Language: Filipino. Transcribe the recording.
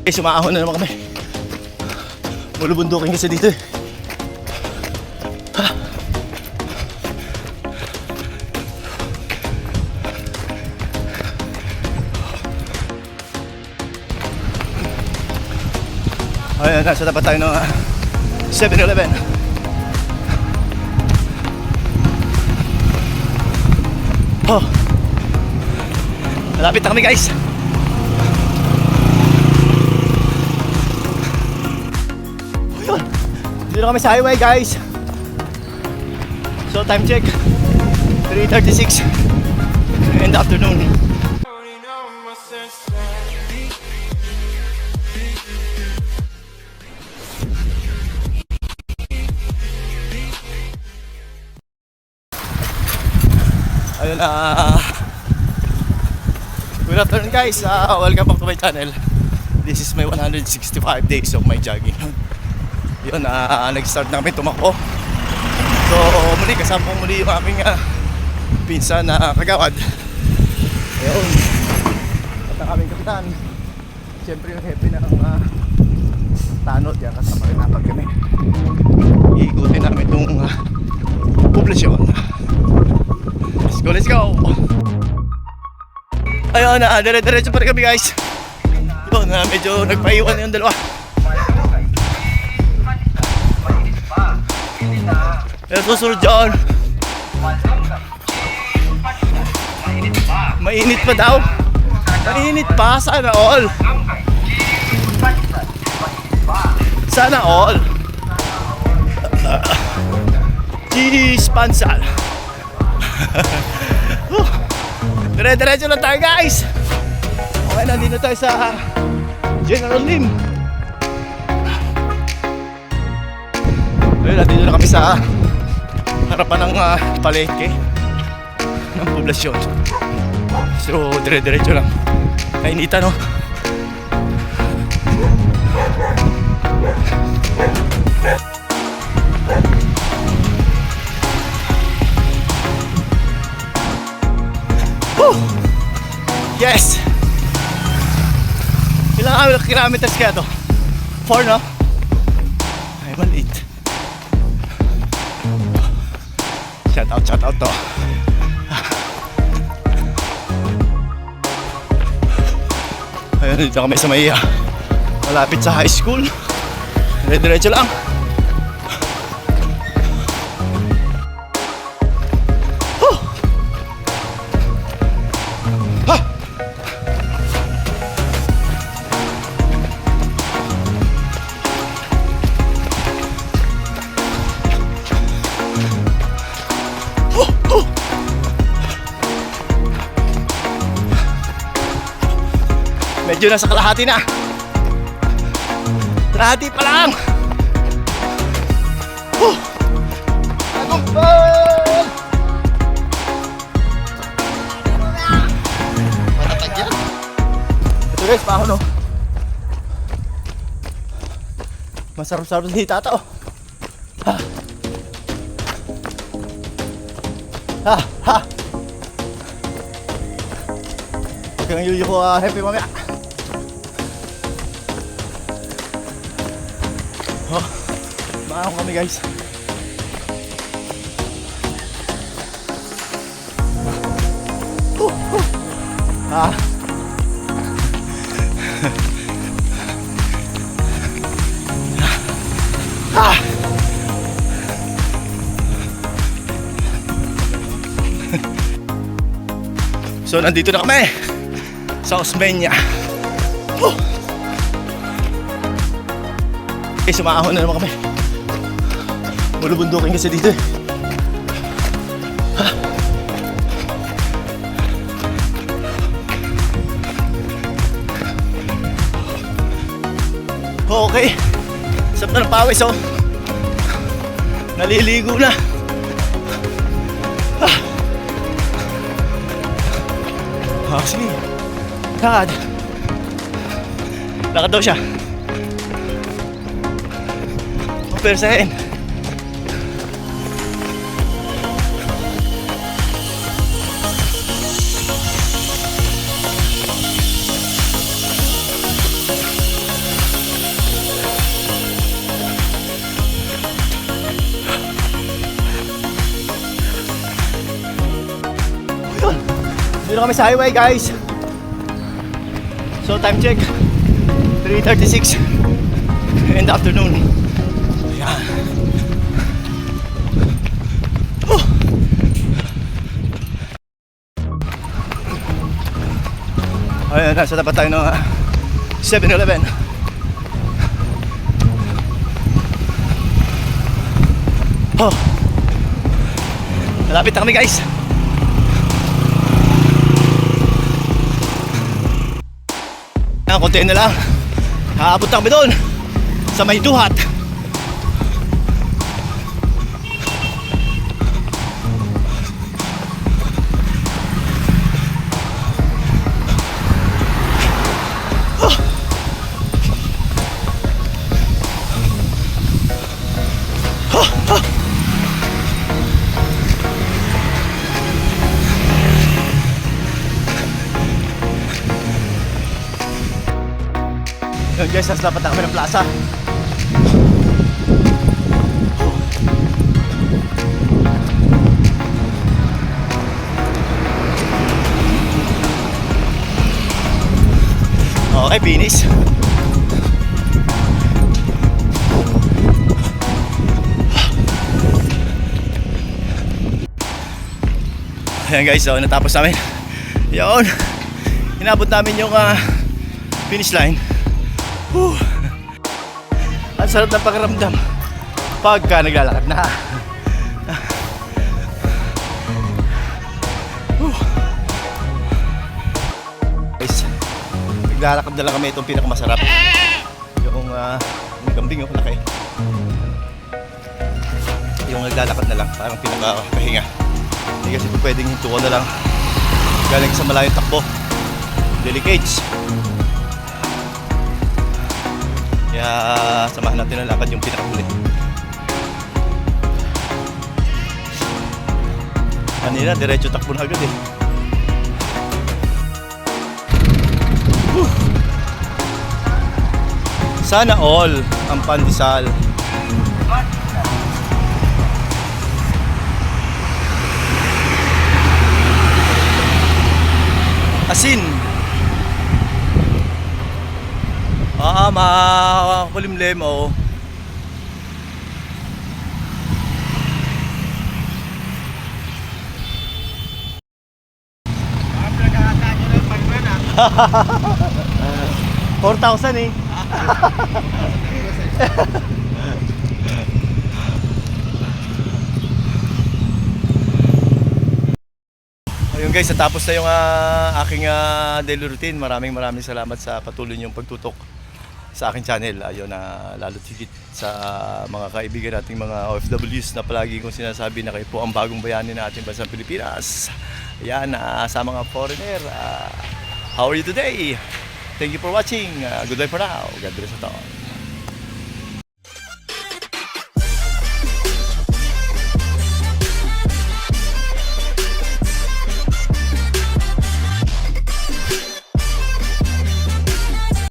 Sumaahon na naman kami. Mulubundukin kasi dito eh. Ayan, nasa tapat tayo ng 7-Eleven. Oh, malapit na kami guys. Oh, yun. Dito na kami sa highway guys. So time check 3:36 in the afternoon. Ayun, good afternoon guys, welcome back to my channel. This is my 165 days of my jogging. Yun, nag-start na kami tumakbo. So muli, kasama ko muli yung aking pinsan na kagawad. Ayun, at ang aming kapitan. Siyempre yung happy na ang tanod yan, kasama rin napag kami. Iikutin namin itong poblasyon. Let's go! Ayun, dire-diretso pa rin kami guys. Yun, medyo nagpaiwan yung dalawa. Pero susunod dyan. Mainit pa daw. Mainit pa, sana all. Sana all. Cheese pansal. Dire-diretso lang tayo guys. Okay, nandito tayo sa General Lim. Ayun, nandito na kami sa harapan ng palengke ng poblasyon. So dire-diretso lang. Kainita no. Yes! Ilang kilometers kaya to? 4 no? Ay, maliit. Shout out to. Ayun, dito kami sa may malapit sa high school. Diretso lang. Medyo nasa kalahati na. Kalahati pa lang. Matatag yan. Ito guys, paho no. Masarap-sarap din tata oh. Ha. Kang yuyo ko happy mamaya. Oh, maahon kami guys. So nandito na kami sa Osmeña. Sumaahon na naman kami. Mulubundukin kasi dito eh. Okay, sarap na ng pawis oh. Naliligo na. Sige. Lakad. Lakad daw siya. Persahin. Dito kami sa highway guys. So time check 3:36 in the afternoon. Ayan. Oh. Ayan, nasa tapat tayo ng 7-Eleven. Oh. Malapit na kami guys. Konti na lang. Haabot na kami doon sa may duhat. Yun guys, nasa dapat na kami ng plaza. Okay, finish. Ayan guys, so natapos namin. Yun, inabot namin yung finish line. Ang sarap ng pakiramdam pagka naglalakad na. Guys, naglalakad na lang kami. Itong pinakamasarap. Yung gambing yung laki. Yung naglalakad na lang, parang pinakahinga. Hindi kasi ito pwedeng hinto ko na lang galing sa malayong takbo. Delicates. Kaya samahan natin ang lakad yung pinakahuli. Kanina, diretso takbo na agad eh. Sana all ang pandesal. Asin. Makulimlim oh. $4,000 eh. Ayun guys, natapos na yung aking daily routine. Maraming salamat sa patuloy niyong pagtutok sa aking channel. Ayun na lalo higit sa mga kaibigan nating mga OFWs na palagi kong sinasabi na kayo po ang bagong bayani ng ating bansang Pilipinas. Ayan, sa mga foreigner, how are you today? Thank you for watching. Good day for now. God bless us all.